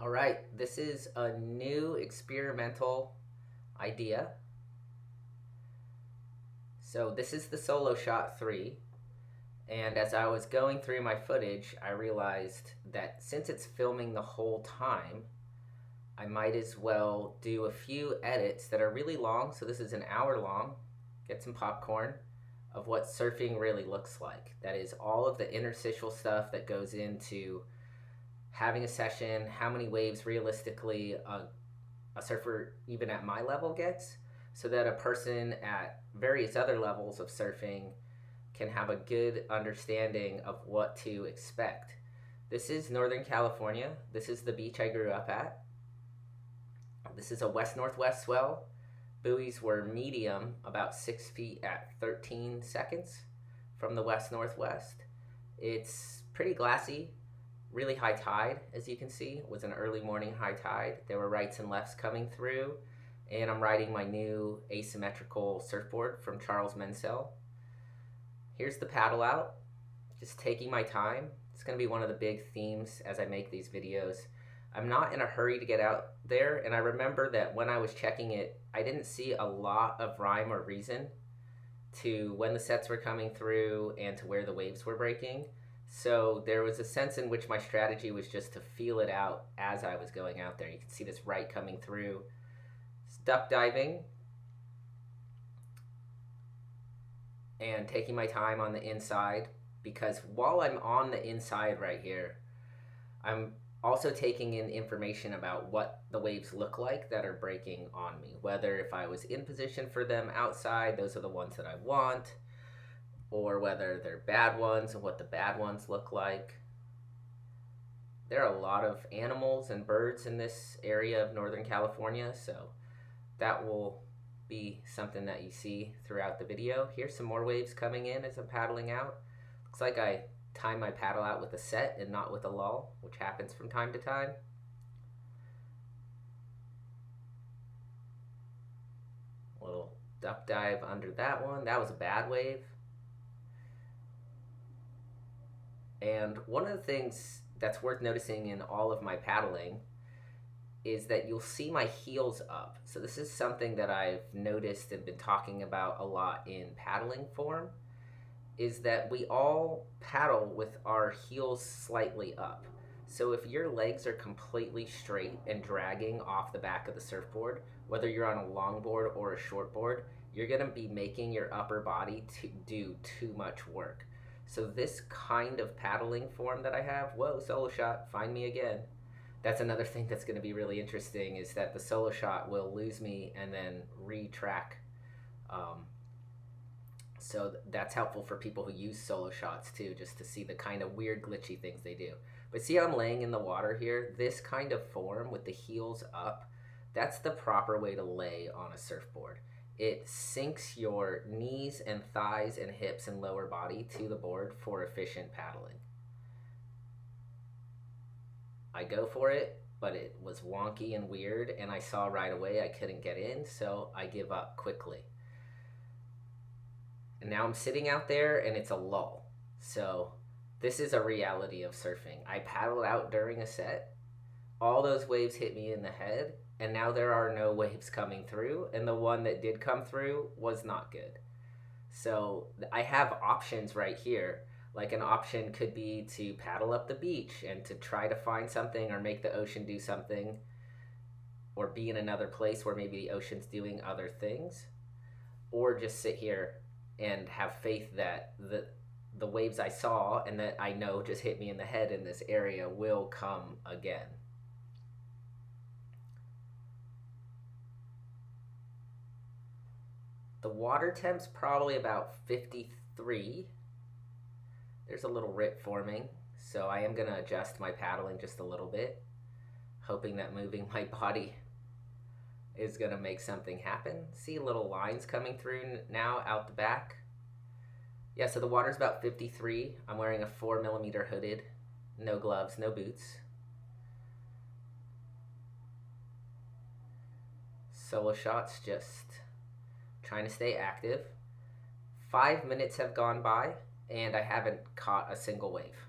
All right, this is a new experimental idea. So this is the solo shot 3, and as I was going through my footage, I realized that since it's filming the whole time, I might as well do a few edits that are really long. So this is an hour long. Get some popcorn of what surfing really looks like. That is all of the interstitial stuff that goes into having a session, how many waves realistically a surfer, even at my level, gets, so that a person at various other levels of surfing can have a good understanding of what to expect. This is Northern California. This is the beach I grew up at. This is a west-northwest swell. Buoys were medium, about 6 feet at 13 seconds from the west-northwest. It's pretty glassy, really high tide, as you can see. It was an early morning high tide. There were rights and lefts coming through, and I'm riding my new asymmetrical surfboard from Charles Mensel. Here's the paddle out, just taking my time. It's going to be one of the big themes as I make these videos. I'm not in a hurry to get out there, and I remember that when I was checking it, I didn't see a lot of rhyme or reason to when the sets were coming through and to where the waves were breaking. So there was a sense in which my strategy was just to feel it out as I was going out there. You can see this right coming through. It's duck diving and taking my time on the inside, because while I'm on the inside right here, I'm also taking in information about what the waves look like that are breaking on me. Whether if I was in position for them outside, those are the ones that I want, or whether they're bad ones and what the bad ones look like. There are a lot of animals and birds in this area of Northern California, so that will be something that you see throughout the video. Here's some more waves coming in as I'm paddling out. Looks like I time my paddle out with a set and not with a lull, which happens from time to time. A little duck dive under that one. That was a bad wave. And one of the things that's worth noticing in all of my paddling is that you'll see my heels up. So this is something that I've noticed and been talking about a lot in paddling form, is that we all paddle with our heels slightly up. So if your legs are completely straight and dragging off the back of the surfboard, whether you're on a longboard or a shortboard, you're gonna be making your upper body to do too much work. So this kind of paddling form that I have, whoa, solo shot, find me again. That's another thing that's gonna be really interesting, is that the solo shot will lose me and then retrack. So that's helpful for people who use solo shots too, just to see the kind of weird glitchy things they do. But see how I'm laying in the water here? This kind of form with the heels up, that's the proper way to lay on a surfboard. It sinks your knees and thighs and hips and lower body to the board for efficient paddling. I go for it, but it was wonky and weird, and I saw right away I couldn't get in, so I give up quickly. And now I'm sitting out there and it's a lull. So this is a reality of surfing. I paddled out during a set, all those waves hit me in the head, and now there are no waves coming through, and the one that did come through was not good. So I have options right here. Like an option could be to paddle up the beach and to try to find something or make the ocean do something, or be in another place where maybe the ocean's doing other things, or just sit here and have faith that the waves I saw and that I know just hit me in the head in this area will come again. The water temp's probably about 53. There's a little rip forming, so I am gonna adjust my paddling just a little bit, hoping that moving my body is gonna make something happen. See little lines coming through now out the back. Yeah, so the water's about 53. I'm wearing a 4mm hooded, no gloves, no boots. Solo shots, just trying to stay active. 5 minutes have gone by and I haven't caught a single wave.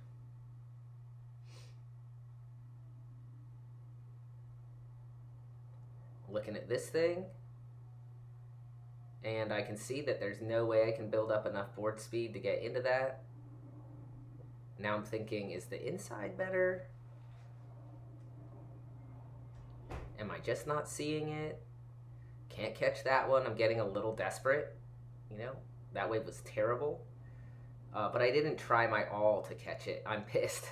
looking at this thing, and I can see that there's no way I can build up enough board speed to get into that. Now I'm thinking, is the inside better? Am I just not seeing it? Can't catch that one. I'm getting a little desperate. That wave was terrible. But I didn't try my all to catch it. I'm pissed.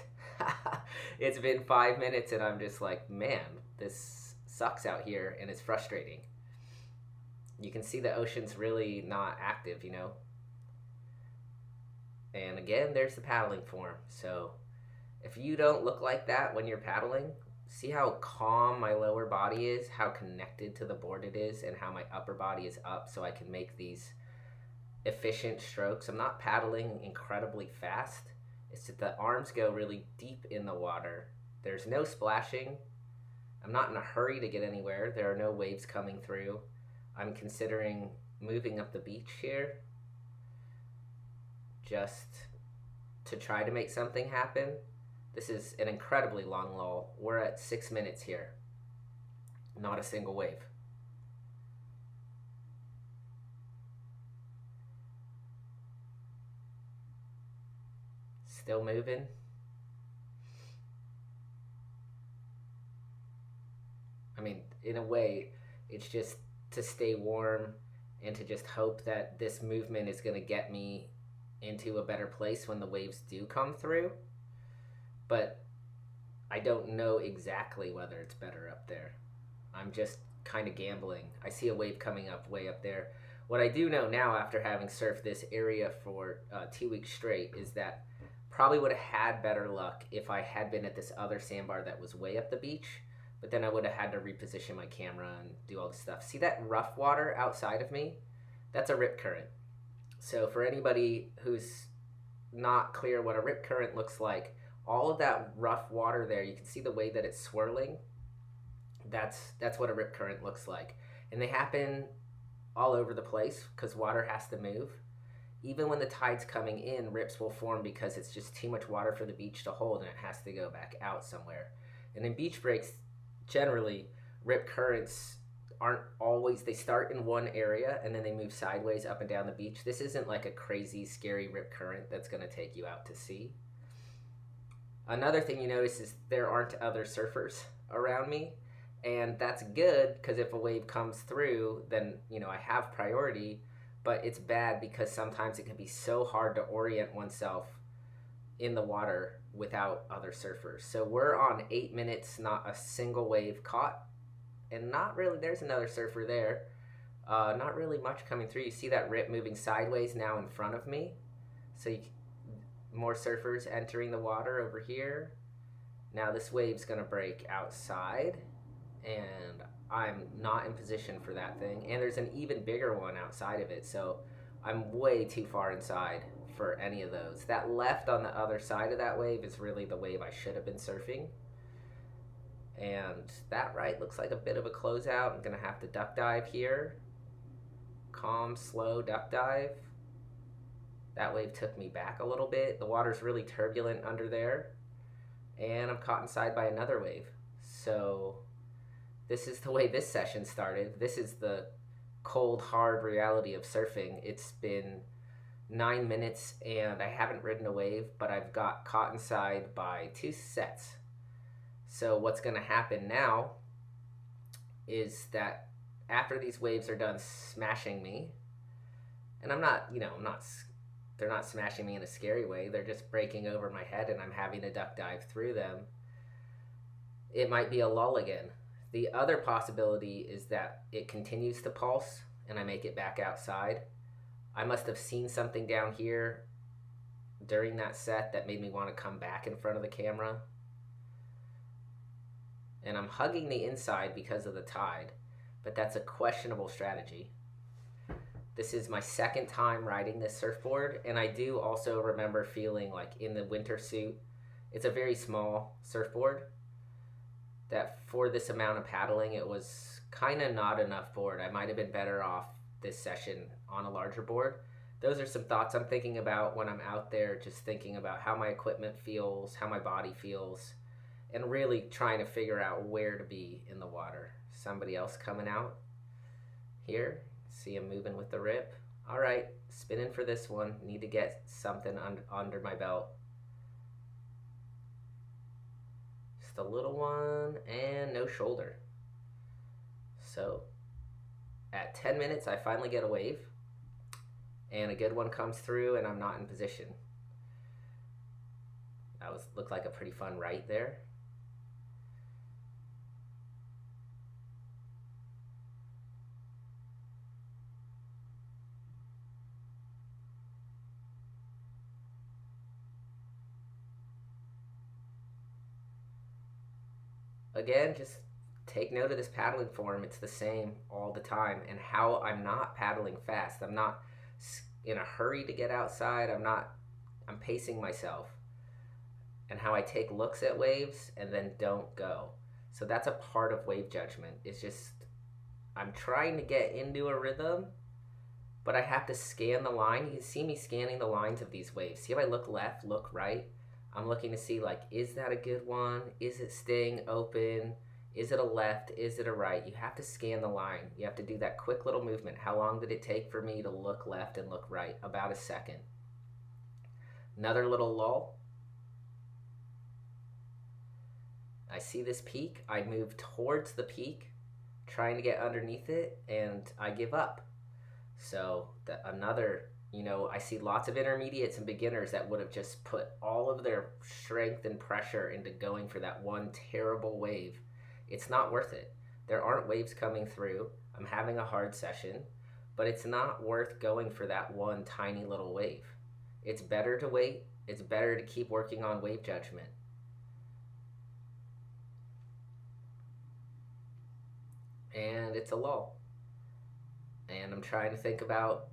It's been 5 minutes and I'm just like, man, this sucks out here and it's frustrating. You can see the ocean's really not active, And again, there's the paddling form. So if you don't look like that when you're paddling, see how calm my lower body is, how connected to the board it is, and how my upper body is up so I can make these efficient strokes. I'm not paddling incredibly fast. It's that the arms go really deep in the water. There's no splashing. I'm not in a hurry to get anywhere. There are no waves coming through. I'm considering moving up the beach here just to try to make something happen. This is an incredibly long lull. We're at 6 minutes here. Not a single wave. Still moving. I mean, in a way, it's just to stay warm and to just hope that this movement is going to get me into a better place when the waves do come through. But I don't know exactly whether it's better up there. I'm just kind of gambling. I see a wave coming up way up there. What I do know now, after having surfed this area for 2 weeks straight, is that probably would have had better luck if I had been at this other sandbar that was way up the beach, but then I would have had to reposition my camera and do all this stuff. See that rough water outside of me? That's a rip current. So for anybody who's not clear what a rip current looks like, all of that rough water there, you can see the way that it's swirling. That's what a rip current looks like. And they happen all over the place because water has to move. Even when the tide's coming in, rips will form because it's just too much water for the beach to hold and it has to go back out somewhere. And in beach breaks, generally, rip currents aren't always, they start in one area and then they move sideways up and down the beach. This isn't like a crazy, scary rip current that's going to take you out to sea. Another thing you notice is there aren't other surfers around me. And that's good because if a wave comes through, then, I have priority. But it's bad because sometimes it can be so hard to orient oneself in the water without other surfers. So we're on 8 minutes, not a single wave caught. And not really, there's another surfer there. Not really much coming through. You see that rip moving sideways now in front of me. So more surfers entering the water over here. Now this wave's going to break outside. And I'm not in position for that thing. And there's an even bigger one outside of it. So I'm way too far inside for any of those. That left on the other side of that wave is really the wave I should have been surfing. And that right looks like a bit of a closeout. I'm going to have to duck dive here. Calm, slow duck dive. That wave took me back a little bit. The water's really turbulent under there. And I'm caught inside by another wave. So this is the way this session started. This is the cold, hard reality of surfing. It's been 9 minutes and I haven't ridden a wave, but I've got caught inside by 2 sets. So what's going to happen now is that after these waves are done smashing me, and I'm not, they're not smashing me in a scary way. They're just breaking over my head and I'm having to duck dive through them. It might be a lull again. The other possibility is that it continues to pulse and I make it back outside. I must have seen something down here during that set that made me want to come back in front of the camera. And I'm hugging the inside because of the tide, but that's a questionable strategy. This is my second time riding this surfboard, and I do also remember feeling like in the winter suit, it's a very small surfboard, that for this amount of paddling, it was kind of not enough board. I might have been better off this session on a larger board. Those are some thoughts I'm thinking about when I'm out there, just thinking about how my equipment feels, how my body feels, and really trying to figure out where to be in the water. Somebody else coming out here. See him moving with the rip. All right, spinning for this one. Need to get something under my belt. Just a little one and no shoulder. So at 10 minutes, I finally get a wave, and a good one comes through, and I'm not in position. That looked like a pretty fun right there. Again, just take note of this paddling form. It's the same all the time, and how I'm not paddling fast. I'm not in a hurry to get outside. I'm pacing myself, and how I take looks at waves and then don't go. So that's a part of wave judgment. It's just I'm trying to get into a rhythm, but I have to scan the line. You can see me scanning the lines of these waves. See if I look left, look right. I'm looking to see, like, is that a good one? Is it staying open? Is it a left? Is it a right? You have to scan the line. You have to do that quick little movement. How long did it take for me to look left and look right? About a second. Another little lull. I see this peak. I move towards the peak, trying to get underneath it, and I give up. So another, I see lots of intermediates and beginners that would have just put all of their strength and pressure into going for that one terrible wave. It's not worth it. There aren't waves coming through. I'm having a hard session, but it's not worth going for that one tiny little wave. It's better to wait. It's better to keep working on wave judgment. And it's a lull. And I'm trying to think about,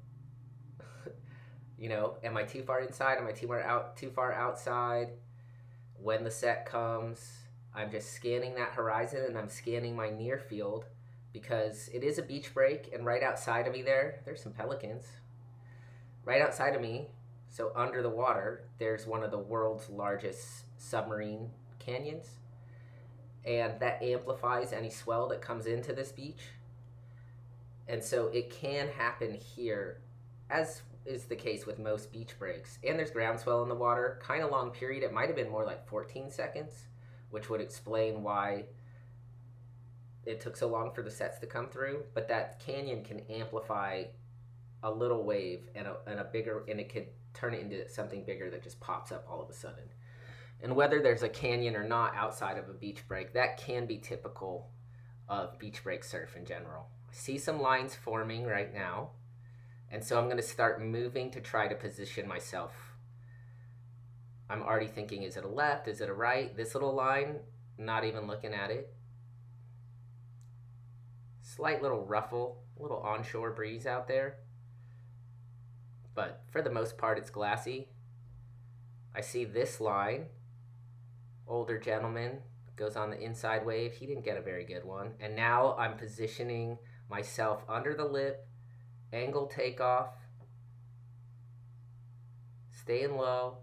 am I too far inside? Am I too far outside? When the set comes, I'm just scanning that horizon, and I'm scanning my near field, because it is a beach break, and right outside of me there's some pelicans. Right outside of me, so under the water, there's one of the world's largest submarine canyons, and that amplifies any swell that comes into this beach. And so it can happen here, as is the case with most beach breaks. And there's groundswell in the water, kind of long period. It might have been more like 14 seconds, which would explain why it took so long for the sets to come through. But that canyon can amplify a little wave and it could turn it into something bigger that just pops up all of a sudden. And whether there's a canyon or not outside of a beach break, that can be typical of beach break surf in general. I see some lines forming right now, and so I'm going to start moving to try to position myself. I'm already thinking, is it a left? Is it a right? This little line, not even looking at it. Slight little ruffle, a little onshore breeze out there. But for the most part, it's glassy. I see this line. Older gentleman goes on the inside wave. He didn't get a very good one. And now I'm positioning myself under the lip, angle takeoff, staying low,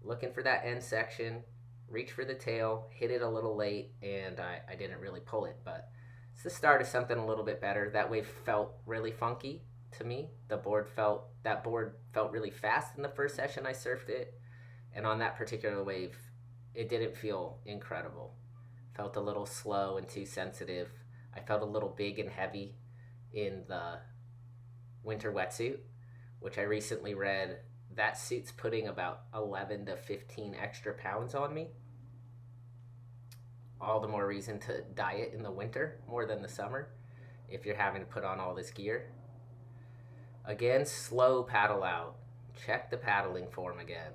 looking for that end section, reach for the tail, hit it a little late, and I didn't really pull it, but it's the start of something a little bit better. That wave felt really funky to me. That board felt really fast in the first session I surfed it, and on that particular wave, it didn't feel incredible. Felt a little slow and too sensitive. I felt a little big and heavy in the winter wetsuit, which I recently read that suit's putting about 11 to 15 extra pounds on me. All the more reason to diet in the winter more than the summer if you're having to put on all this gear. Again, slow paddle out. Check the paddling form again.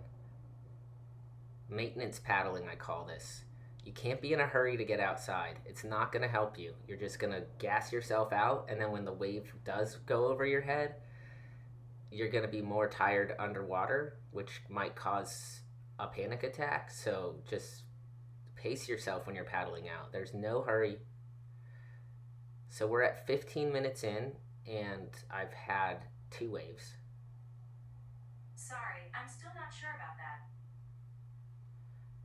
Maintenance paddling, I call this. You can't be in a hurry to get outside. It's not going to help you. You're just going to gas yourself out, and then when the wave does go over your head, you're going to be more tired underwater, which might cause a panic attack. So just pace yourself when you're paddling out. There's no hurry. So we're at 15 minutes in, and I've had 2 waves. Sorry, I'm still not sure about that.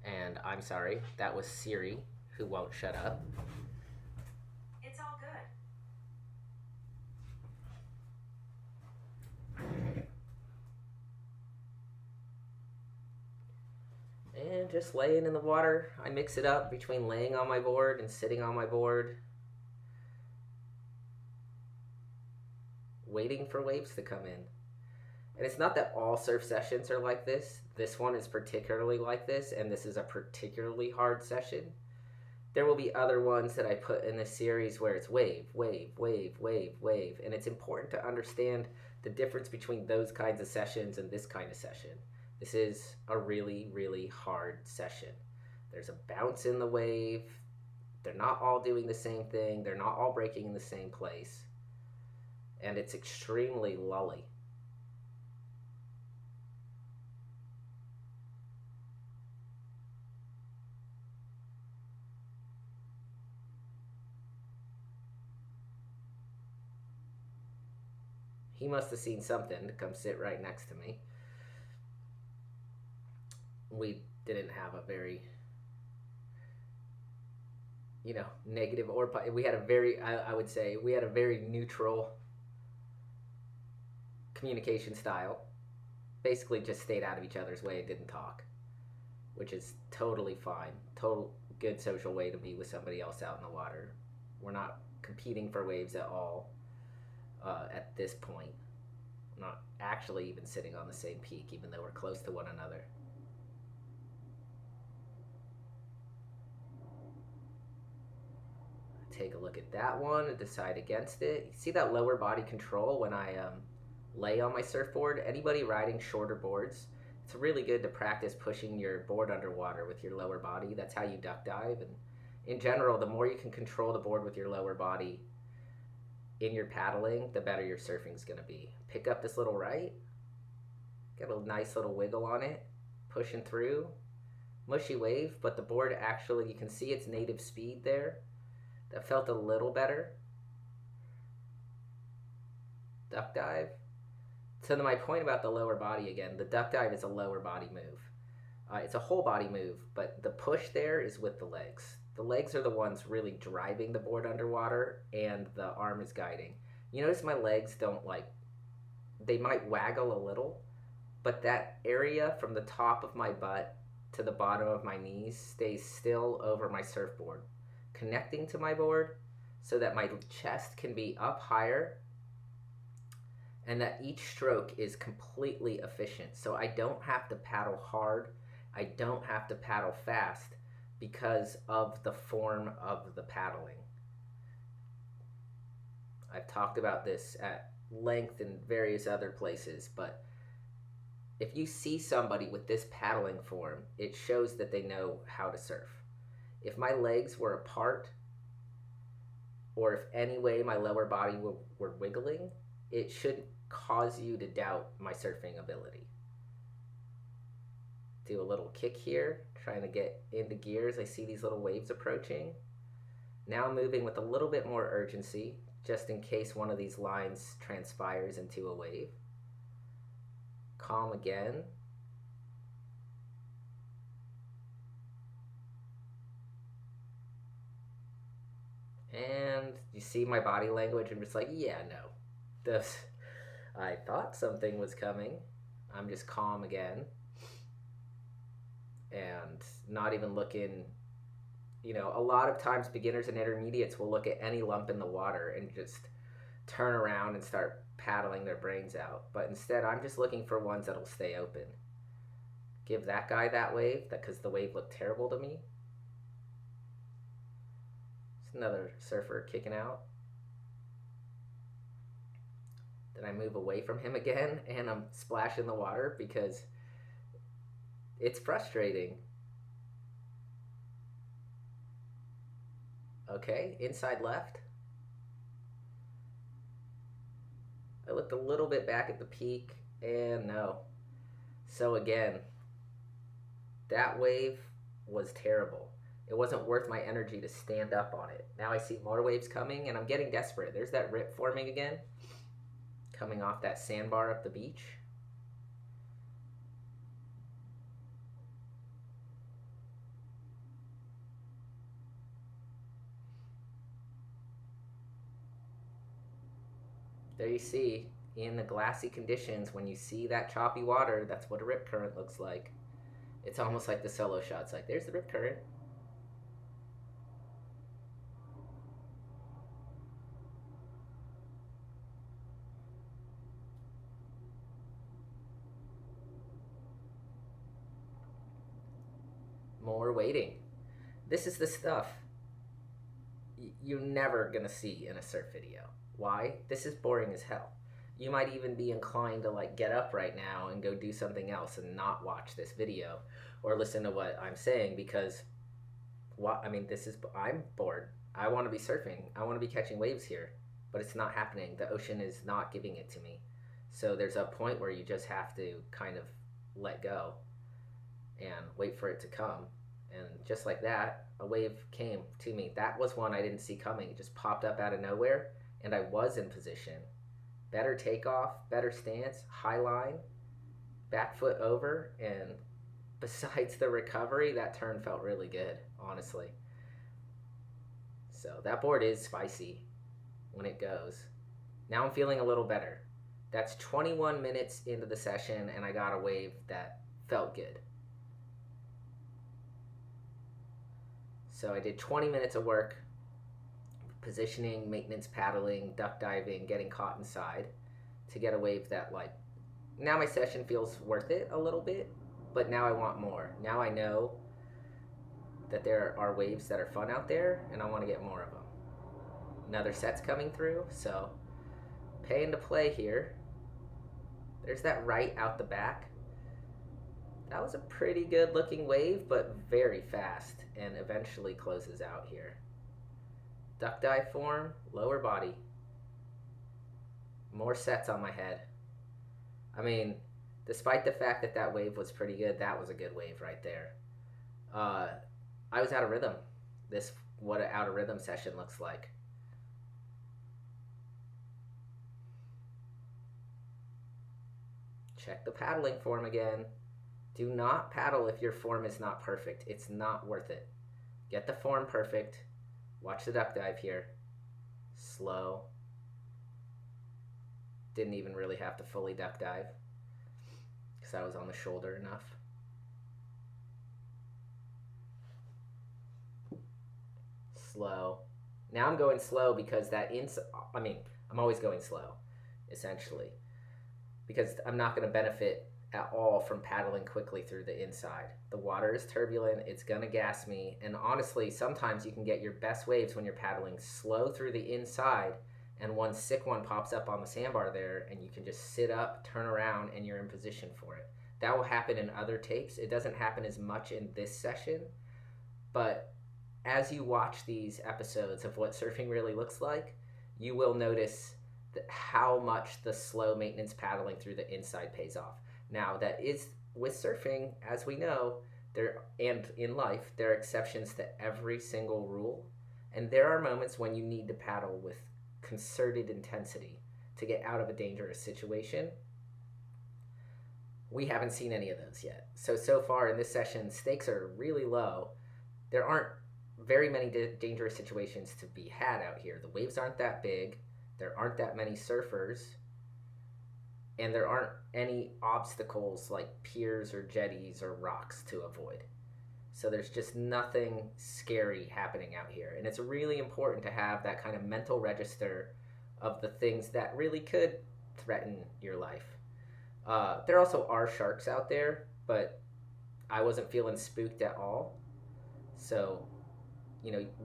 And I'm sorry, that was Siri who won't shut up. It's all good. And just laying in the water, I mix it up between laying on my board and sitting on my board, waiting for waves to come in. And it's not that all surf sessions are like this. This one is particularly like this, and this is a particularly hard session. There will be other ones that I put in this series where it's wave, wave, wave, wave, wave. And it's important to understand the difference between those kinds of sessions and this kind of session. This is a really, really hard session. There's a bounce in the wave. They're not all doing the same thing. They're not all breaking in the same place. And it's extremely lully. He must have seen something to come sit right next to me. We didn't have a very, negative or we had a very, I would say, we had a very neutral communication style. Basically just stayed out of each other's way and didn't talk, which is totally fine. Total good social way to be with somebody else out in the water. We're not competing for waves at all at this point. We're not actually even sitting on the same peak, even though we're close to one another. Take a look at that one and decide against it. You see that lower body control when I lay on my surfboard? Anybody riding shorter boards, it's really good to practice pushing your board underwater with your lower body. That's how you duck dive. And in general, the more you can control the board with your lower body in your paddling, the better your surfing is going to be. Pick up this little right. Got a nice little wiggle on it. Pushing through. Mushy wave, but the board actually, you can see its native speed there. That felt a little better. Duck dive. So my point about the lower body again, the duck dive is a lower body move. It's a whole body move, but the push there is with the legs. The legs are the ones really driving the board underwater, and the arm is guiding. You notice my legs don't they might waggle a little, but that area from the top of my butt to the bottom of my knees stays still over my surfboard, connecting to my board so that my chest can be up higher and that each stroke is completely efficient. So I don't have to paddle hard. I don't have to paddle fast because of the form of the paddling. I've talked about this at length in various other places, but if you see somebody with this paddling form, it shows that they know how to surf. If my legs were apart, or if any way my lower body were wiggling, it should cause you to doubt my surfing ability. Do a little kick here, trying to get into gears. I see these little waves approaching. Now moving with a little bit more urgency, just in case one of these lines transpires into a wave. Calm again. And you see my body language. I'm just like, yeah, no. I thought something was coming. I'm just calm again. And not even looking, a lot of times beginners and intermediates will look at any lump in the water and just turn around and start paddling their brains out. But instead, I'm just looking for ones that'll stay open. Give that guy that wave, because the wave looked terrible to me. It's another surfer kicking out. Then I move away from him again, and I'm splashing the water because it's frustrating. Okay, inside left. I looked a little bit back at the peak, and no. So again, that wave was terrible. It wasn't worth my energy to stand up on it. Now I see more waves coming, and I'm getting desperate. There's that rip forming again, coming off that sandbar up the beach. There you see, in the glassy conditions, when you see that choppy water, that's what a rip current looks like. It's almost like the solo shot. It's like, there's the rip current. More waiting. This is the stuff you're never gonna see in a surf video. Why? This is boring as hell. You might even be inclined to like get up right now and go do something else and not watch this video or listen to what I'm saying, because I'm bored. I want to be surfing. I want to be catching waves here, but it's not happening. The ocean is not giving it to me. So there's a point where you just have to kind of let go and wait for it to come. And just like that, a wave came to me. That was one I didn't see coming. It just popped up out of nowhere, and I was in position. Better takeoff, better stance, high line, back foot over, and besides the recovery, that turn felt really good, honestly. So that board is spicy when it goes. Now I'm feeling a little better. That's 21 minutes into the session, and I got a wave that felt good. So I did 20 minutes of work, positioning, maintenance, paddling, duck diving, getting caught inside to get a wave that, like, now my session feels worth it a little bit, but now I want more. Now I know that there are waves that are fun out there, and I want to get more of them. Another set's coming through, so paying to play here. There's that right out the back. That was a pretty good looking wave, but very fast, and eventually closes out here. Duck dive form, lower body. More sets on my head. I mean, despite the fact that that wave was pretty good, that was a good wave right there. I was out of rhythm. This what an out of rhythm session looks like. Check the paddling form again. Do not paddle if your form is not perfect. It's not worth it. Get the form perfect. Watch the duck dive here. Slow. Didn't even really have to fully duck dive because I was on the shoulder enough. Slow. Now I'm going slow because I'm always going slow, essentially, because I'm not going to benefit at all from paddling quickly through the inside. The water is turbulent, it's gonna gas me, and honestly, sometimes you can get your best waves when you're paddling slow through the inside, and one sick one pops up on the sandbar there, and you can just sit up, turn around, and you're in position for it. That will happen in other tapes. It doesn't happen as much in this session, but as you watch these episodes of what surfing really looks like, you will notice how much the slow maintenance paddling through the inside pays off. Now, that is with surfing, as we know, and in life, there are exceptions to every single rule. And there are moments when you need to paddle with concerted intensity to get out of a dangerous situation. We haven't seen any of those yet. So far in this session, stakes are really low. There aren't very many dangerous situations to be had out here. The waves aren't that big. There aren't that many surfers. And there aren't any obstacles like piers or jetties or rocks to avoid. So there's just nothing scary happening out here. And it's really important to have that kind of mental register of the things that really could threaten your life. There also are sharks out there, but I wasn't feeling spooked at all. So,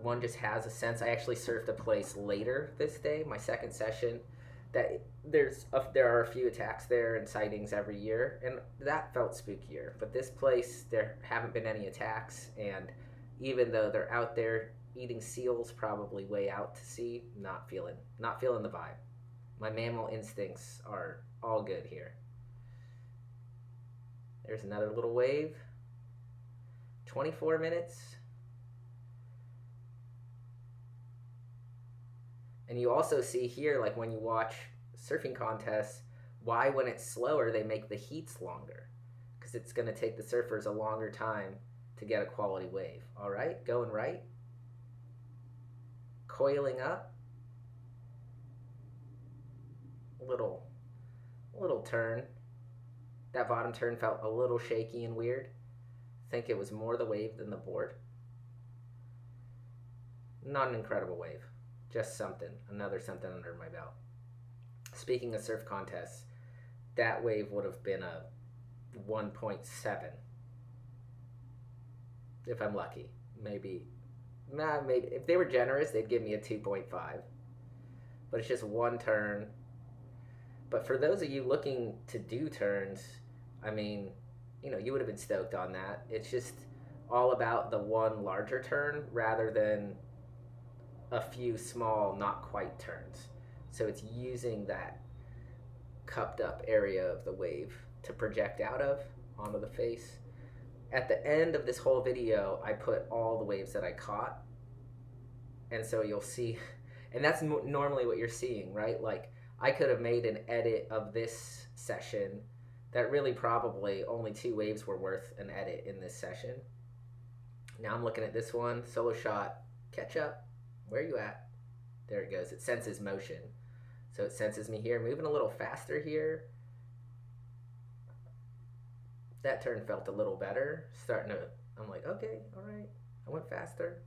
one just has a sense. I actually surfed a place later this day, my second session, that there are a few attacks there and sightings every year, and that felt spookier. But this place, there haven't been any attacks, and even though they're out there eating seals probably way out to sea, not feeling the vibe. My mammal instincts are all good here. There's another little wave. 24 minutes. And you also see here, like when you watch surfing contests, why when it's slower they make the heats longer, because it's going to take the surfers a longer time to get a quality wave. All right, going right, coiling up, A little turn. That bottom turn felt a little shaky and weird. I think it was more the wave than the board. Not an incredible wave, just something, another something under my belt. Speaking of surf contests, that wave would have been a 1.7 if I'm lucky. Maybe if they were generous, they'd give me a 2.5. But it's just one turn. But for those of you looking to do turns, I mean, you would have been stoked on that. It's just all about the one larger turn rather than a few small, not quite turns. So it's using that cupped up area of the wave to project out of onto the face. At the end of this whole video, I put all the waves that I caught. And so you'll see, and that's normally what you're seeing, right? Like, I could have made an edit of this session that really probably only 2 waves were worth an edit in this session. Now I'm looking at this one, solo shot, catch up. Where are you at? There it goes. It senses motion. So it senses me here, moving a little faster here. That turn felt a little better. I'm like, okay, all right. I went faster.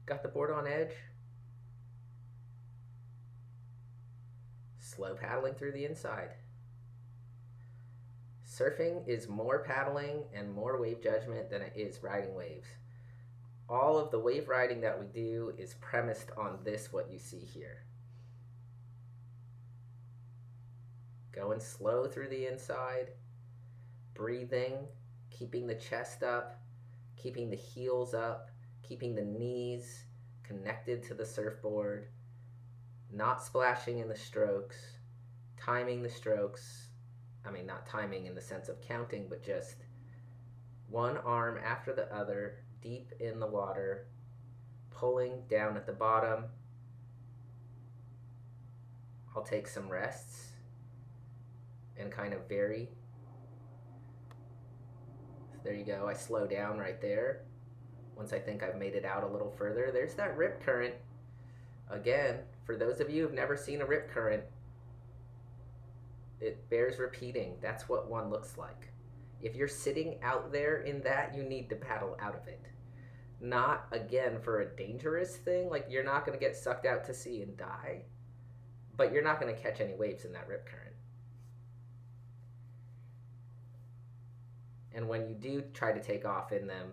Got the board on edge. Slow paddling through the inside. Surfing is more paddling and more wave judgment than it is riding waves. All of the wave riding that we do is premised on this, what you see here. Going slow through the inside, breathing, keeping the chest up, keeping the heels up, keeping the knees connected to the surfboard, not splashing in the strokes, timing the strokes. I mean, not timing in the sense of counting, but just one arm after the other, deep in the water, pulling down at the bottom. I'll take some rests and kind of vary. So there you go. I slow down right there. Once I think I've made it out a little further, there's that rip current. Again, for those of you who've never seen a rip current, it bears repeating. That's what one looks like. If you're sitting out there in that, you need to paddle out of it. Not, again, for a dangerous thing. Like, you're not going to get sucked out to sea and die, but you're not going to catch any waves in that rip current. And when you do try to take off in them,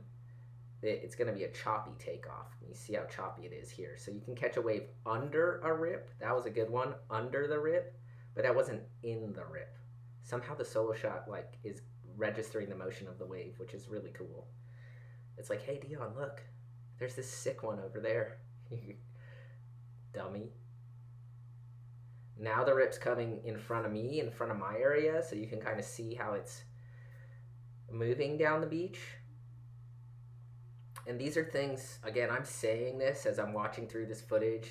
it's going to be a choppy takeoff. You see how choppy it is here. So you can catch a wave under a rip. That was a good one, under the rip, but that wasn't in the rip. Somehow the solo shot is registering the motion of the wave, which is really cool. It's like, hey, Dion, look, there's this sick one over there. Dummy. Now the rip's coming in front of me, in front of my area, so you can kind of see how it's moving down the beach. And these are things, again, I'm saying this as I'm watching through this footage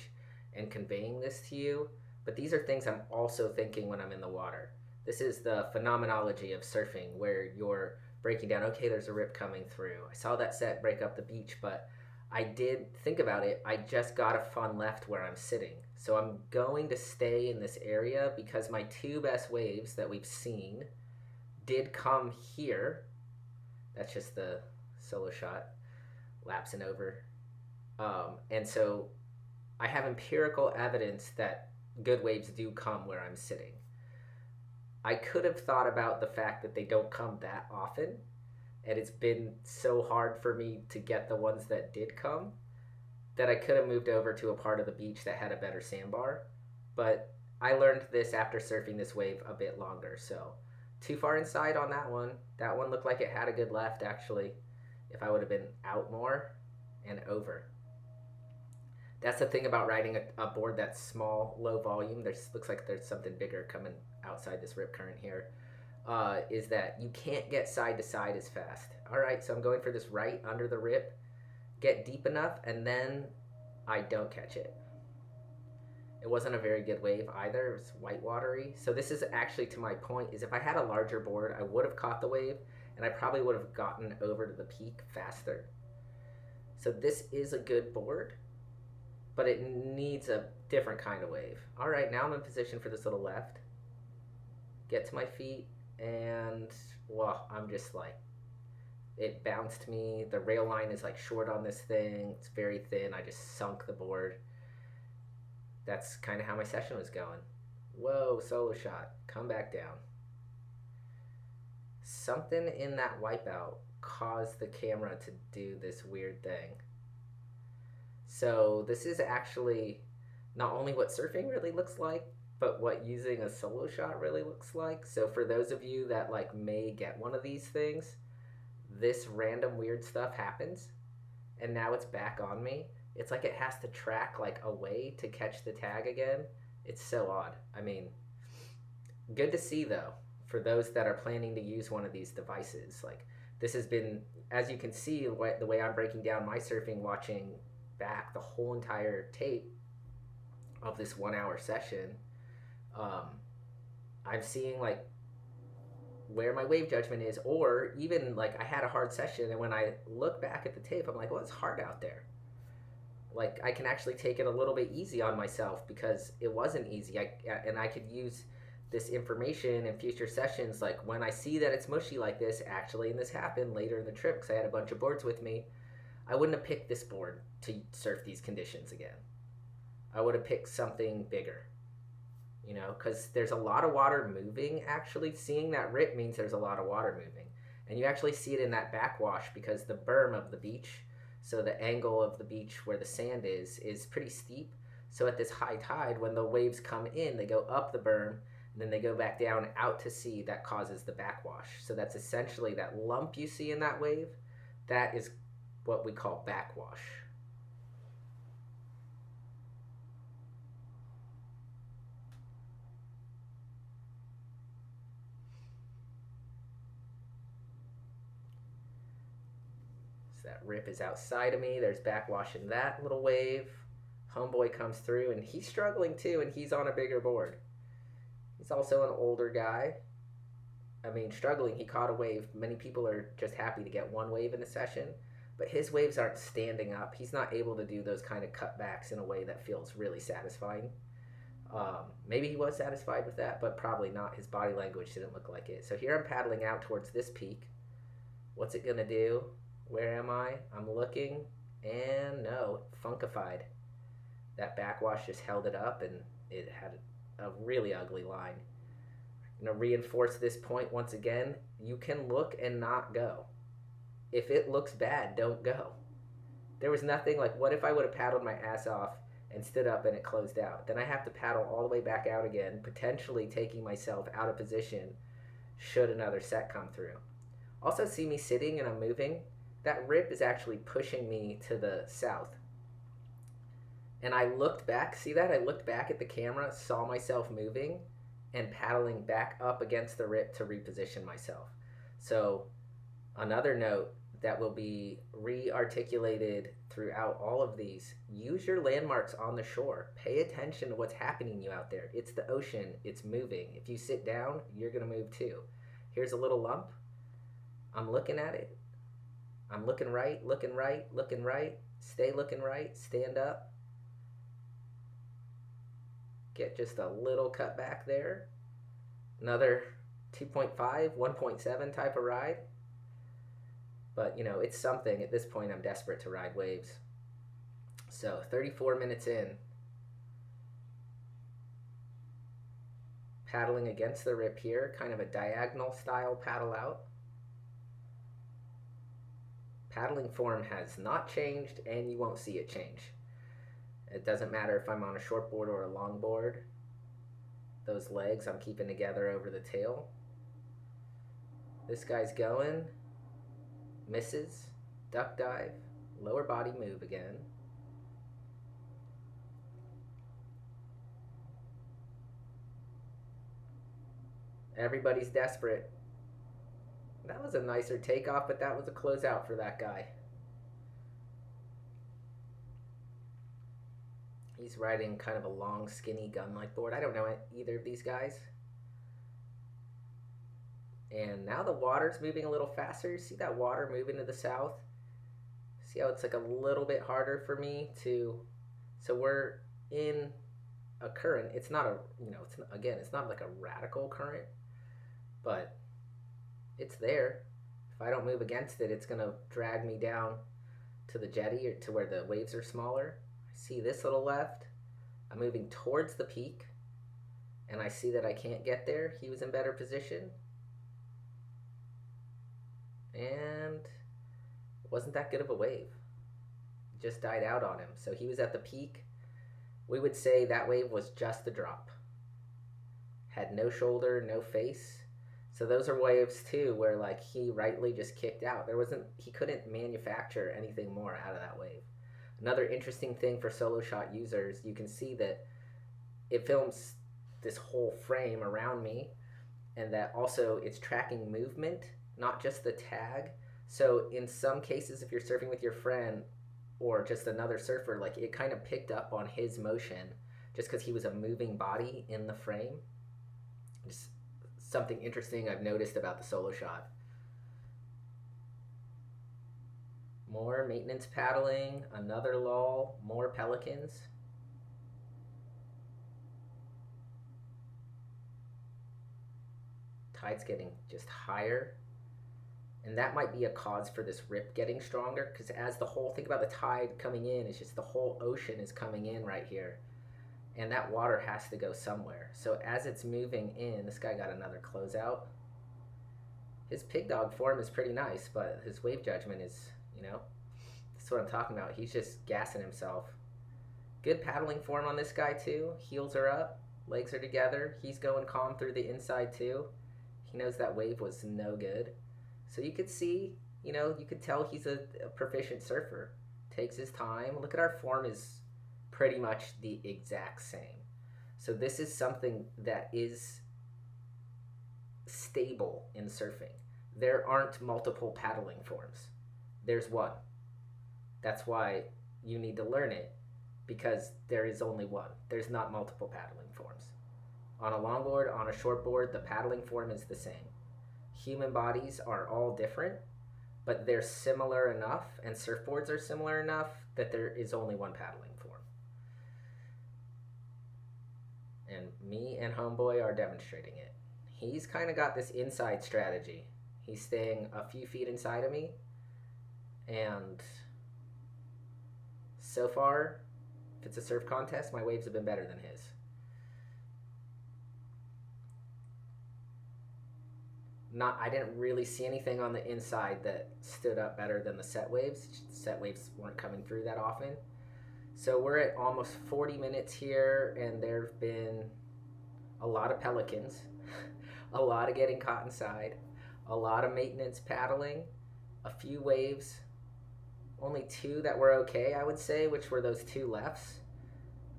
and conveying this to you, but these are things I'm also thinking when I'm in the water. This is the phenomenology of surfing, where you're breaking down, okay, there's a rip coming through. I saw that set break up the beach, but I did think about it. I just got a fun left where I'm sitting. So I'm going to stay in this area because my 2 best waves that we've seen did come here. That's just the solo shot lapsing over. And so I have empirical evidence that good waves do come where I'm sitting. I could have thought about the fact that they don't come that often, and it's been so hard for me to get the ones that did come that I could have moved over to a part of the beach that had a better sandbar. But I learned this after surfing this wave a bit longer, so too far inside on that one. That one looked like it had a good left, actually, if I would have been out more and over. That's the thing about riding a board that's small, low volume. Looks like there's something bigger coming outside this rip current here, is that you can't get side to side as fast. All right, so I'm going for this right under the rip, get deep enough, and then I don't catch it. It wasn't a very good wave either. It was white watery. So this is actually, to my point, is if I had a larger board, I would have caught the wave, and I probably would have gotten over to the peak faster. So this is a good board. but it needs a different kind of wave. All right, now I'm in position for this little left. Get to my feet, and well, I'm just like, it bounced me. The rail line is like short on this thing. It's very thin. I just sunk the board. That's kind of how my session was going. Whoa, solo shot. Come back down. Something in that wipeout caused the camera to do this weird thing. So this is actually not only what surfing really looks like, but what using a solo shot really looks like. So for those of you that like may get one of these things, this random weird stuff happens, and now it's back on me. It's like it has to track like away to catch the tag again. It's so odd. I mean, good to see though, for those that are planning to use one of these devices. Like, this has been, as you can see, the way I'm breaking down my surfing, watching back the whole entire tape of this 1 hour session, I'm seeing like where my wave judgment is, or even like I had a hard session, and when I look back at the tape, I'm like, well, it's hard out there. Like, I can actually take it a little bit easy on myself because it wasn't easy. And I could use this information in future sessions. Like, when I see that it's mushy like this, actually, and this happened later in the trip because I had a bunch of boards with me, I wouldn't have picked this board to surf these conditions again. I would have picked something bigger, you know, because there's a lot of water moving. Actually, seeing that rip means there's a lot of water moving. And you actually see it in that backwash because the berm of the beach, so the angle of the beach where the sand is pretty steep. So at this high tide, when the waves come in, they go up the berm, and then they go back down out to sea. That causes the backwash. So that's essentially that lump you see in that wave. That is what we call backwash. So that rip is outside of me. There's backwash in that little wave. Homeboy comes through, and he's struggling too, and he's on a bigger board. He's also an older guy. I mean, struggling. He caught a wave. Many people are just happy to get one wave in a session, but his waves aren't standing up. He's not able to do those kind of cutbacks in a way that feels really satisfying. Maybe he was satisfied with that, but probably not. His body language didn't look like it. So here I'm paddling out towards this peak. What's it gonna do? Where am I? I'm looking, and no, funkified. That backwash just held it up, and it had a really ugly line. I'm gonna reinforce this point once again. You can look and not go. If it looks bad, don't go. There was nothing like, what if I would have paddled my ass off and stood up and it closed out? Then I have to paddle all the way back out again, potentially taking myself out of position should another set come through. Also, see me sitting and I'm moving. That rip is actually pushing me to the south. And I looked back, see that? I looked back at the camera, saw myself moving, and paddling back up against the rip to reposition myself. So another note that will be re-articulated throughout all of these: use your landmarks on the shore. Pay attention to what's happening to you out there. It's the ocean, it's moving. If you sit down, you're gonna move too. Here's a little lump. I'm looking at it. I'm looking right, looking right, looking right. Stay looking right, stand up. Get just a little cut back there. Another 2.5, 1.7 type of ride. But, you know, it's something. At this point, I'm desperate to ride waves. So, 34 minutes in. Paddling against the rip here, kind of a diagonal style paddle out. Paddling form has not changed, and you won't see it change. It doesn't matter if I'm on a short board or a long board. Those legs I'm keeping together over the tail. This guy's going. Misses. Duck dive. Lower body move again. Everybody's desperate. That was a nicer takeoff, but that was a closeout for that guy. He's riding kind of a long, skinny, gun-like board. I don't know either of these guys. And now the water's moving a little faster. See that water moving to the south? See how it's like a little bit harder for me to So we're in a current. It's not a, it's not, again, it's not like a radical current, but it's there. If I don't move against it, it's going to drag me down to the jetty or to where the waves are smaller. I see this little left. I'm moving towards the peak, and I see that I can't get there. He was in better position, and it wasn't that good of a wave. It just died out on him. So he was at the peak. We would say that wave was just a drop. Had no shoulder, no face. So those are waves too where like he rightly just kicked out. He couldn't manufacture anything more out of that wave. Another interesting thing for solo shot users, you can see that it films this whole frame around me, and that also it's tracking movement, not just the tag. So in some cases, if you're surfing with your friend or just another surfer, like it kind of picked up on his motion just because he was a moving body in the frame. Just something interesting I've noticed about the solo shot. More maintenance paddling, another lull, more pelicans. Tide's getting just higher. And that might be a cause for this rip getting stronger, because think about the tide coming in, it's just the whole ocean is coming in right here. And that water has to go somewhere. So as it's moving in, this guy got another closeout. His pig dog form is pretty nice, but his wave judgment is, that's what I'm talking about. He's just gassing himself. Good paddling form on this guy too. Heels are up, legs are together. He's going calm through the inside too. He knows that wave was no good. So you could see, you could tell he's a proficient surfer. Takes his time. Look at our form is pretty much the exact same. So this is something that is stable in surfing. There aren't multiple paddling forms. There's one. That's why you need to learn it, because there is only one. There's not multiple paddling forms. On a longboard, on a shortboard, the paddling form is the same. Human bodies are all different, but they're similar enough, and surfboards are similar enough that there is only one paddling form. And me and Homeboy are demonstrating it. He's kind of got this inside strategy. He's staying a few feet inside of me, and so far, if it's a surf contest, my waves have been better than his. I didn't really see anything on the inside that stood up better than the set waves. Set waves weren't coming through that often. So we're at almost 40 minutes here, and there have been a lot of pelicans, a lot of getting caught inside, a lot of maintenance paddling, a few waves, only two that were okay, I would say, which were those two lefts.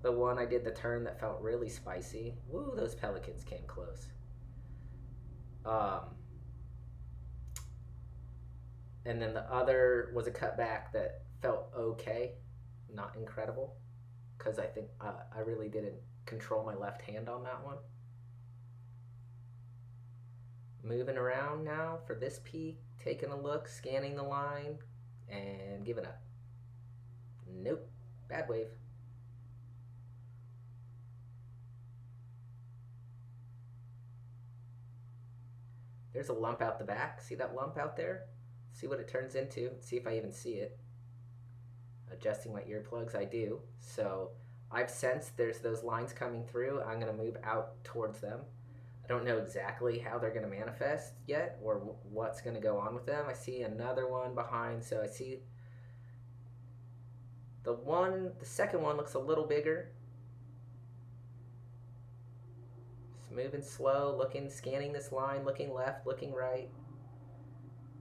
The one I did the turn that felt really spicy. Woo, those pelicans came close. And then the other was a cutback that felt okay, not incredible, because I think I really didn't control my left hand on that one. Moving around now for this peak, taking a look, scanning the line, and giving up. Nope, bad wave. There's a lump out the back. See that lump out there? See what it turns into. See if I even see it. Adjusting my earplugs, I do. So I've sensed there's those lines coming through. I'm going to move out towards them. I don't know exactly how they're going to manifest yet, or what's going to go on with them. I see another one behind, so I see the second one looks a little bigger. Just moving slow, looking, scanning this line, looking left, looking right.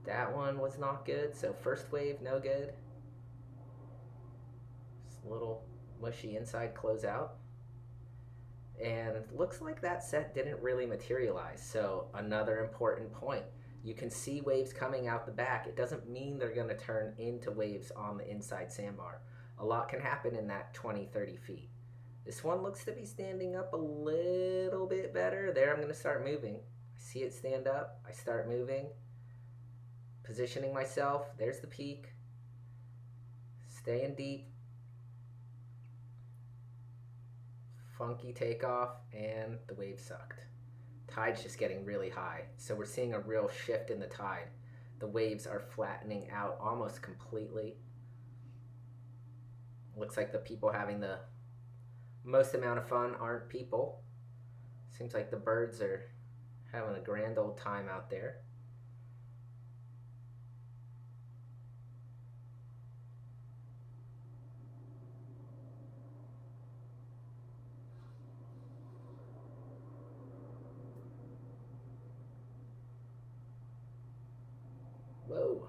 That one was not good, so first wave, no good. Just a little mushy inside closeout. And it looks like that set didn't really materialize, so another important point. You can see waves coming out the back. It doesn't mean they're going to turn into waves on the inside sandbar. A lot can happen in that 20-30 feet. This one looks to be standing up a little bit better. There, I'm going to start moving. I see it stand up. I start moving. Positioning myself. There's the peak. Staying deep. funky takeoff, and the wave sucked. Tide's just getting really high, so we're seeing a real shift in the tide. The waves are flattening out almost completely. Looks like the people having the most amount of fun aren't people. Seems like the birds are having a grand old time out there. Whoa.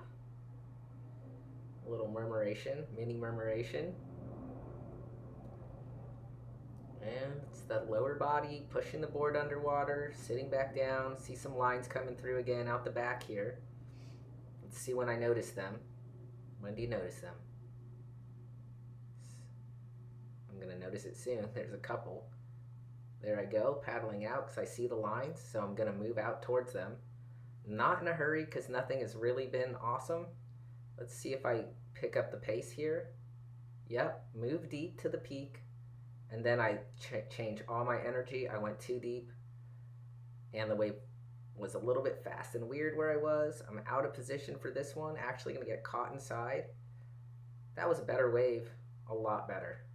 A little murmuration, mini murmuration. And it's the lower body pushing the board underwater, sitting back down. See some lines coming through again out the back here. Let's see when I notice them. When do you notice them? I'm going to notice it soon. There's a couple. There I go, paddling out because I see the lines, so I'm going to move out towards them. Not in a hurry because nothing has really been awesome. Let's see if I pick up the pace here. Yep, move deep to the peak. And then I change all my energy. I went too deep. And the wave was a little bit fast and weird where I was. I'm out of position for this one. Actually going to get caught inside. That was a better wave. A lot better.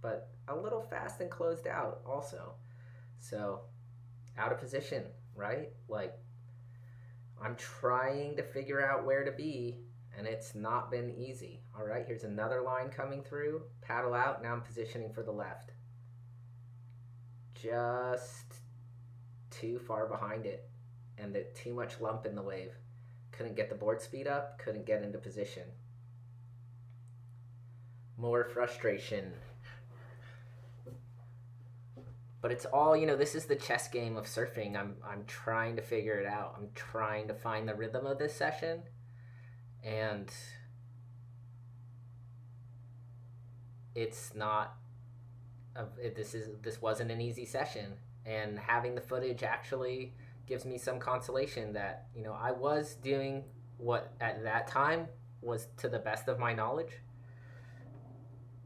But a little fast and closed out also. So, out of position, right? Like, I'm trying to figure out where to be, and it's not been easy. All right, here's another line coming through. Paddle out. Now I'm positioning for the left. Just too far behind it, and too much lump in the wave. Couldn't get the board speed up. Couldn't get into position. More frustration. But it's all, this is the chess game of surfing. I'm trying to figure it out. I'm trying to find the rhythm of this session. And it's not this wasn't an easy session. And having the footage actually gives me some consolation that, I was doing what at that time was to the best of my knowledge.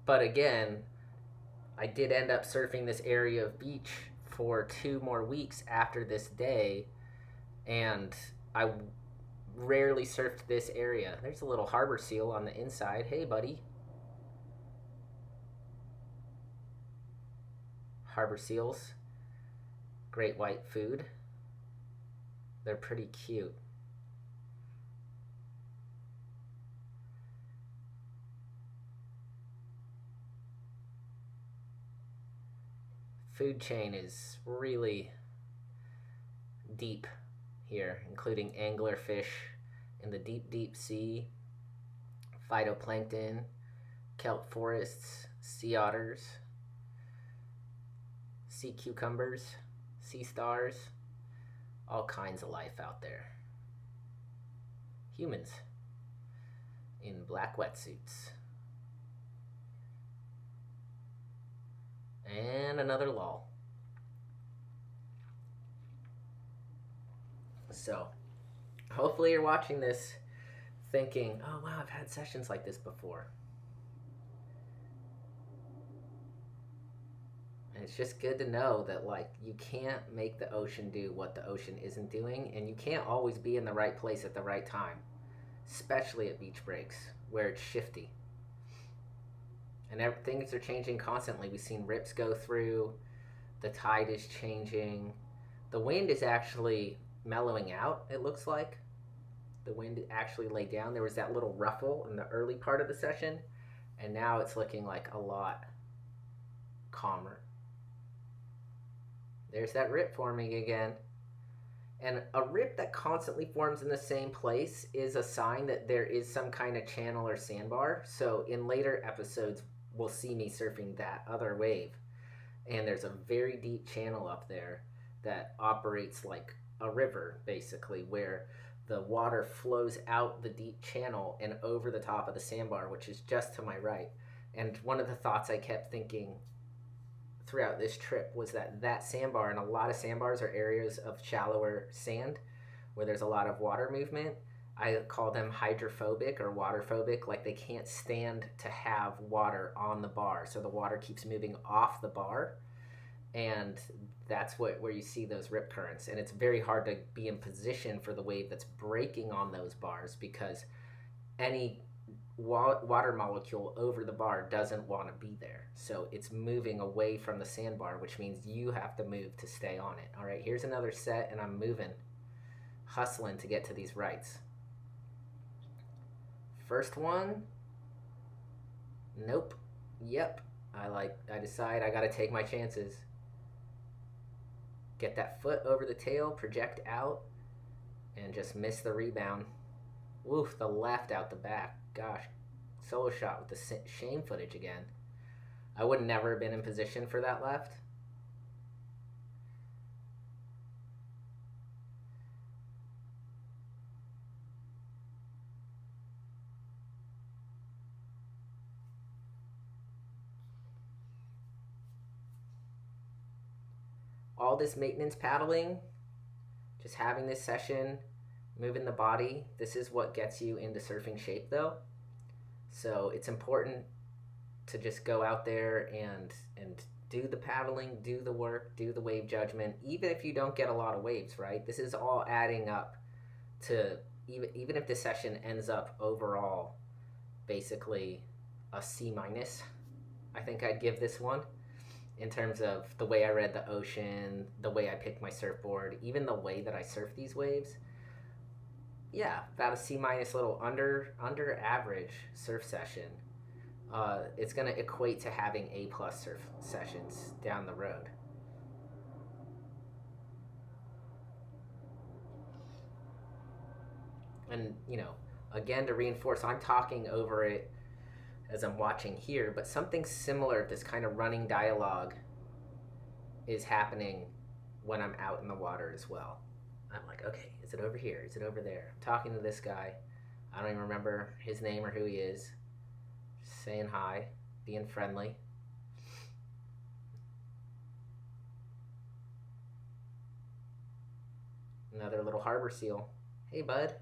But again, I did end up surfing this area of beach for 2 more weeks after this day, and I rarely surfed this area. There's a little harbor seal on the inside. Hey, buddy. Harbor seals. Great white food. They're pretty cute. Food chain is really deep here, including anglerfish in the deep, deep sea, phytoplankton, kelp forests, sea otters, sea cucumbers, sea stars, all kinds of life out there. Humans in black wetsuits. And another lull. So, hopefully you're watching this thinking, oh wow, I've had sessions like this before. And it's just good to know that, you can't make the ocean do what the ocean isn't doing, and you can't always be in the right place at the right time, especially at beach breaks where it's shifty. And things are changing constantly. We've seen rips go through. The tide is changing. The wind is actually mellowing out, it looks like. The wind actually laid down. There was that little ruffle in the early part of the session, and now it's looking like a lot calmer. There's that rip forming again. And a rip that constantly forms in the same place is a sign that there is some kind of channel or sandbar. So in later episodes, we'll see me surfing that other wave. And there's a very deep channel up there that operates like a river, basically, where the water flows out the deep channel and over the top of the sandbar, which is just to my right. And one of the thoughts I kept thinking throughout this trip was that sandbar, and a lot of sandbars are areas of shallower sand where there's a lot of water movement. I call them hydrophobic or waterphobic, like they can't stand to have water on the bar, so the water keeps moving off the bar. And that's where you see those rip currents. And it's very hard to be in position for the wave that's breaking on those bars, because any water molecule over the bar doesn't want to be there. So it's moving away from the sandbar, which means you have to move to stay on it. All right, here's another set, and I'm moving, hustling to get to these rights. First one, nope. Yep, I decide I gotta take my chances. Get that foot over the tail, project out, and just miss the rebound. Woof, the left out the back. Gosh, solo shot with the shame footage again. I would never have been in position for that left. All this maintenance paddling, just having this session, moving the body, this is what gets you into surfing shape though. So it's important to just go out there and do the paddling, do the work, do the wave judgment, even if you don't get a lot of waves, right? This is all adding up to, even if this session ends up overall basically a C minus, I think I'd give this one, in terms of the way I read the ocean, the way I picked my surfboard, even the way that I surf these waves. Yeah, about a C minus, little under average surf session. It's going to equate to having A plus surf sessions down the road. And, again, to reinforce, I'm talking over it as I'm watching here, but something similar, this kind of running dialogue, is happening when I'm out in the water as well. I'm like, okay, is it over here? Is it over there? I'm talking to this guy. I don't even remember his name or who he is. Just saying hi, being friendly. Another little harbor seal. Hey, bud.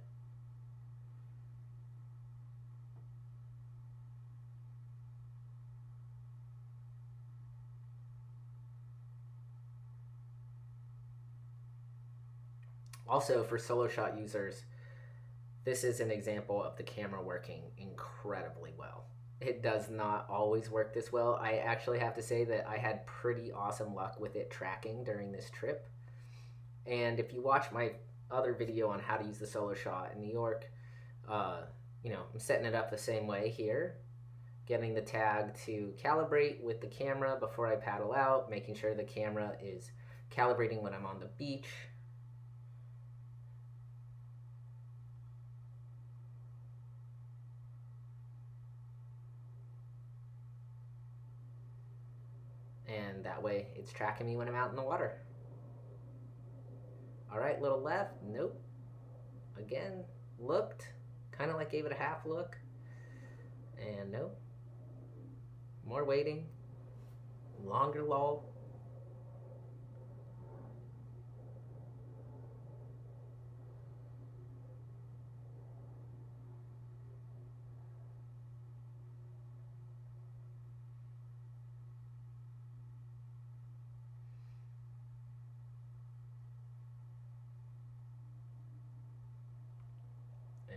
Also, for solo shot users, this is an example of the camera working incredibly well. It does not always work this well. I actually have to say that I had pretty awesome luck with it tracking during this trip. And if you watch my other video on how to use the solo shot in New York, I'm setting it up the same way here, getting the tag to calibrate with the camera before I paddle out, making sure the camera is calibrating when I'm on the beach. And that way it's tracking me when I'm out in the water. All right, little left, nope. Again, looked, kind of like gave it a half look. And nope. More waiting, longer lull.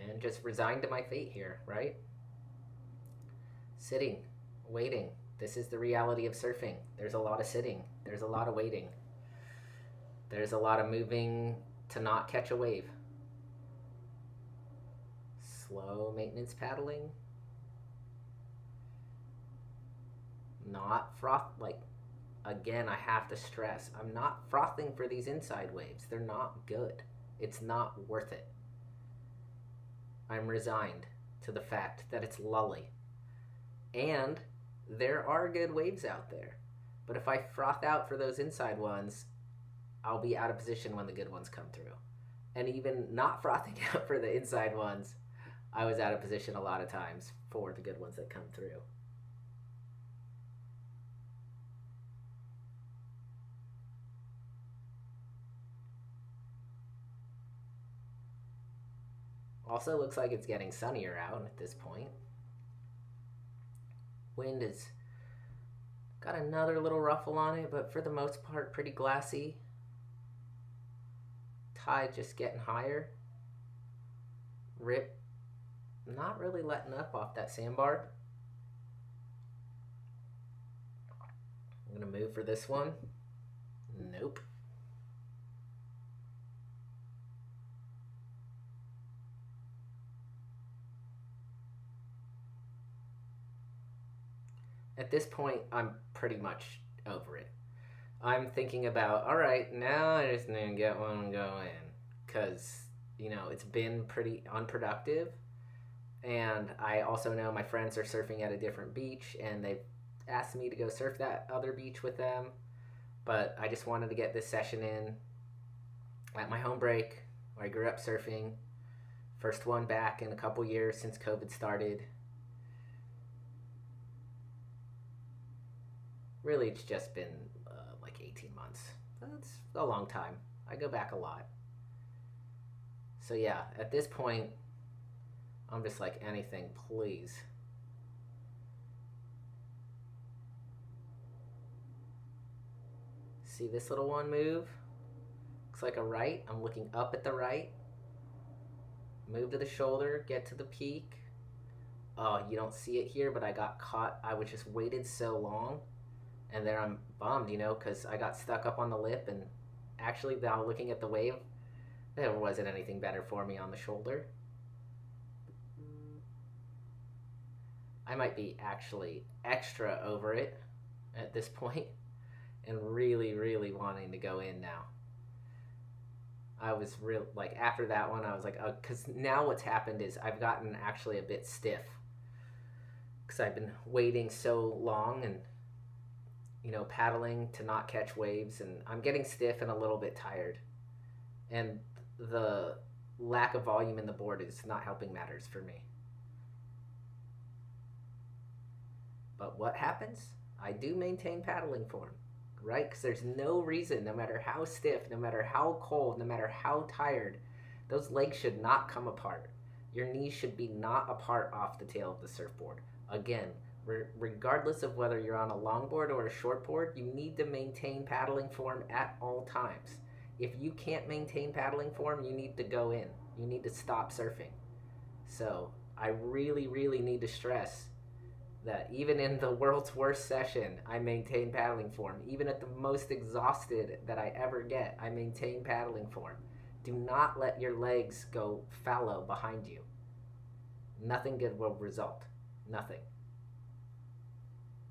And just resigned to my fate here, right? Sitting, waiting. This is the reality of surfing. There's a lot of sitting, there's a lot of waiting, there's a lot of moving to not catch a wave. Slow maintenance paddling. Not froth, again, I have to stress, I'm not frothing for these inside waves. They're not good. It's not worth it. I'm resigned to the fact that it's lully. And there are good waves out there. But if I froth out for those inside ones, I'll be out of position when the good ones come through. And even not frothing out for the inside ones, I was out of position a lot of times for the good ones that come through. Also looks like it's getting sunnier out at this point. Wind is Got another little ruffle on it, but for the most part, pretty glassy. Tide just getting higher. Rip not really letting up off that sandbar. I'm gonna move for this one. Nope. At this point, I'm pretty much over it. I'm thinking about, all right, now I just need to get one and go in. Because, it's been pretty unproductive. And I also know my friends are surfing at a different beach, and they've asked me to go surf that other beach with them. But I just wanted to get this session in at my home break where I grew up surfing. First one back in a couple years since COVID started. Really, it's just been like 18 months. That's a long time. I go back a lot. So yeah, at this point, I'm just like, anything, please. See this little one move? Looks like a right. I'm looking up at the right. Move to the shoulder, get to the peak. Oh, you don't see it here, but I got caught. I was just waited so long. And then I'm bummed, because I got stuck up on the lip. And actually, now looking at the wave, there wasn't anything better for me on the shoulder. I might be actually extra over it at this point and really, really wanting to go in now. I was real, like, after that one, I was like, because now what's happened is I've gotten actually a bit stiff because I've been waiting so long and, paddling to not catch waves, and I'm getting stiff and a little bit tired. And the lack of volume in the board is not helping matters for me. But what happens? I do maintain paddling form, right? Because there's no reason, no matter how stiff, no matter how cold, no matter how tired, those legs should not come apart. Your knees should be not apart off the tail of the surfboard. Again, regardless of whether you're on a longboard or a shortboard, you need to maintain paddling form at all times. If you can't maintain paddling form, you need to go in. You need to stop surfing. So I really, really need to stress that even in the world's worst session, I maintain paddling form. Even at the most exhausted that I ever get, I maintain paddling form. Do not let your legs go fallow behind you. Nothing good will result. Nothing.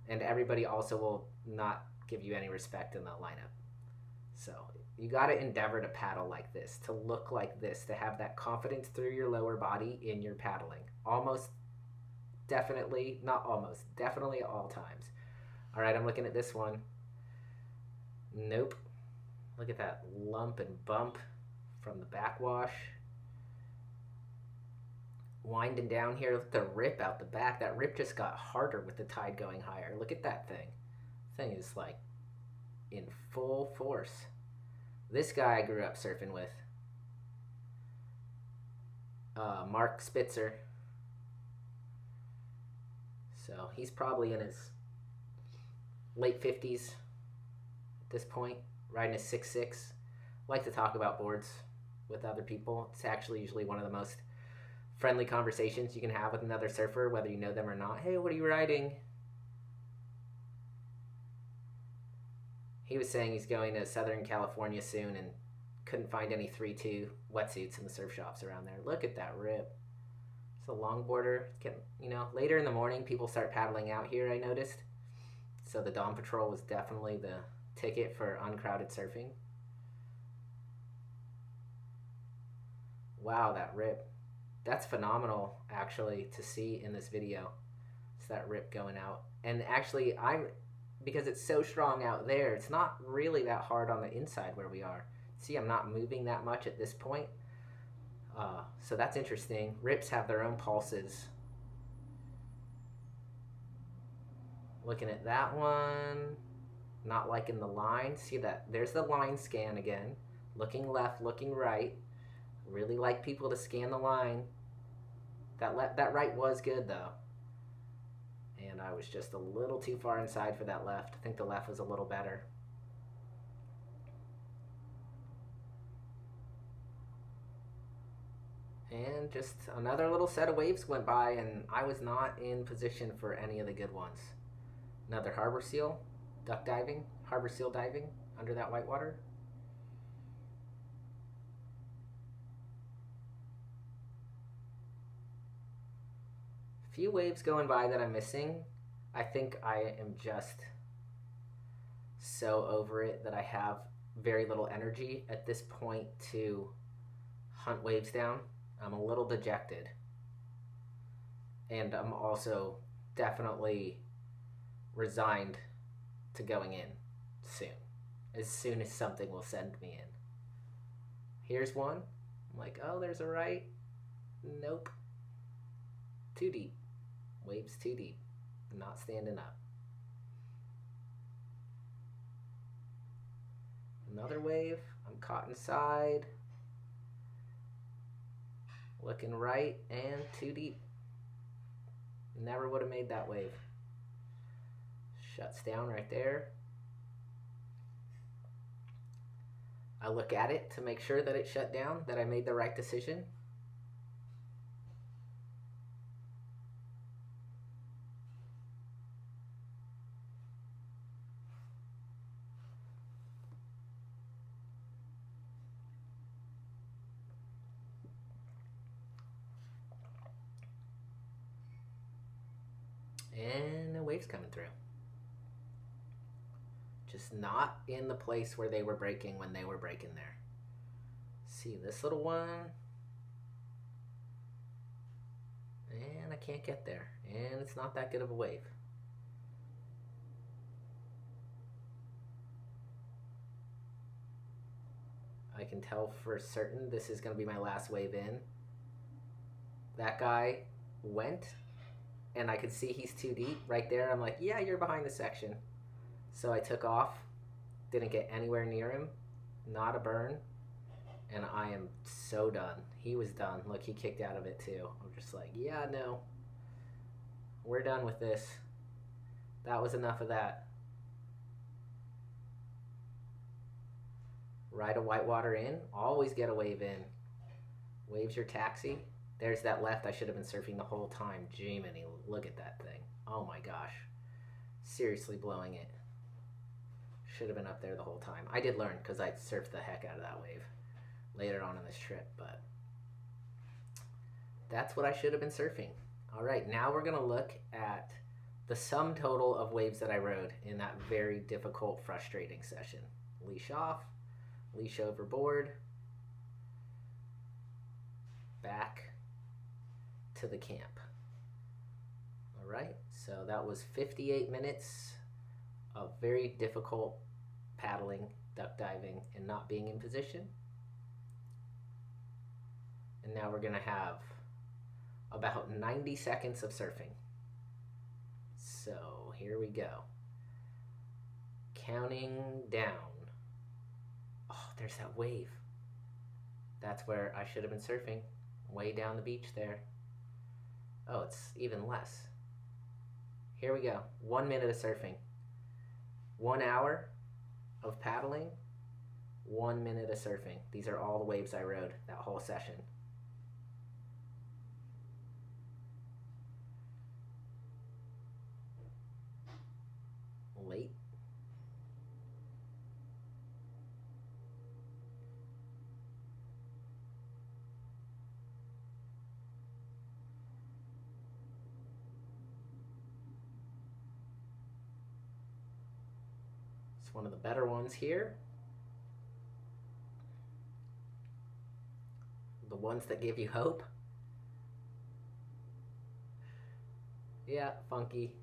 And everybody also will not give you any respect in the lineup. So you got to endeavor to paddle like this, to look like this, to have that confidence through your lower body in your paddling. Almost definitely, not almost, definitely at all times. All right, I'm looking at this one. Nope. Look at that lump and bump from the backwash. Winding down here, look at the rip out the back. That rip just got harder with the tide going higher. Look at that thing. Thing is like in full force. This guy I grew up surfing with, Mark Spitzer. So he's probably in his late 50s at this point, riding a 6'6". Like to talk about boards with other people. It's actually usually one of the most friendly conversations you can have with another surfer, whether you know them or not. Hey, what are you riding? He was saying he's going to Southern California soon and couldn't find any 3.2 wetsuits in the surf shops around there. Look at that rip. It's a longboarder. It's getting, later in the morning, people start paddling out here, I noticed. So the Dawn Patrol was definitely the ticket for uncrowded surfing. Wow, that rip. That's phenomenal, actually, to see in this video. It's that rip going out. And actually, because it's so strong out there, it's not really that hard on the inside where we are. See, I'm not moving that much at this point. So that's interesting. Rips have their own pulses. Looking at that one. Not liking the line. See that? There's the line scan again. Looking left, looking right. Really like people to scan the line. That right was good though. And and I was just a little too far inside for that left. I think the left was a little better. And just another little set of waves went by, and I was not in position for any of the good ones. Another harbor seal, duck diving, harbor seal diving under that whitewater. Few waves going by that I'm missing. I think I am just so over it that I have very little energy at this point to hunt waves down. I'm a little dejected. And I'm also definitely resigned to going in soon as something will send me in. Here's one. I'm like, oh, there's a right. Nope. Too deep. Waves too deep. Not standing up. Another wave. I'm caught inside. Looking right and too deep. Never would have made that wave. Shuts down right there. I look at it to make sure that it shut down, that I made the right decision. And the wave's coming through. Just not in the place where they were breaking when they were breaking there. See this little one? And I can't get there. And it's not that good of a wave. I can tell for certain this is going to be my last wave in. That guy went, and I could see he's too deep right there. I'm like, yeah, you're behind the section. So I took off, didn't get anywhere near him, not a burn, and I am so done. He was done. Look, he kicked out of it too. I'm just like, yeah, no, we're done with this. That was enough of that. Ride a whitewater in, always get a wave in. Waves your taxi. There's that left. I should have been surfing the whole time. Jiminy, look at that thing. Oh my gosh. Seriously blowing it. Should have been up there the whole time. I did learn because I surfed the heck out of that wave later on in this trip, but that's what I should have been surfing. All right, now we're going to look at the sum total of waves that I rode in that very difficult, frustrating session. Leash off, leash overboard, back to the camp. All right, so that was 58 minutes of very difficult paddling, duck diving, and not being in position. And now we're going to have about 90 seconds of surfing. So here we go. Counting down. Oh, there's that wave. That's where I should have been surfing. Way down the beach there. Oh, it's even less. Here we go. 1 minute of surfing. 1 hour of paddling. 1 minute of surfing. These are all the waves I rode that whole session. Late. It's one of the better ones here. The ones that give you hope. Yeah, funky.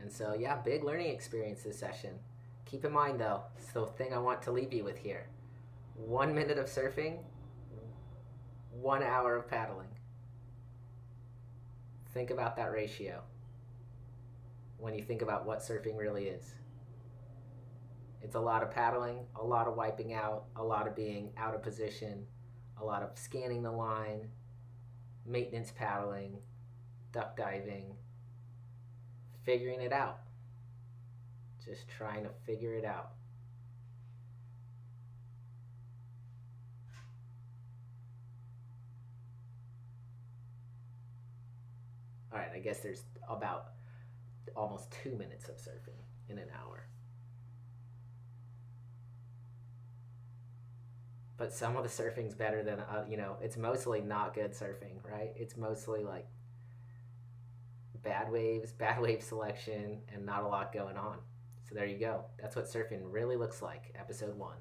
And so, yeah, big learning experience this session. Keep in mind, though, it's the thing I want to leave you with here. 1 minute of surfing, 1 hour of paddling. Think about that ratio when you think about what surfing really is. It's a lot of paddling, a lot of wiping out, a lot of being out of position, A lot of scanning the line, maintenance paddling, duck diving, figuring it out. Just trying to figure it out. All right, I guess there's about almost 2 minutes of surfing in an hour. But some of the surfing's better than, it's mostly not good surfing, right? It's mostly like bad waves, bad wave selection, and not a lot going on. So there you go. That's what surfing really looks like, episode 1.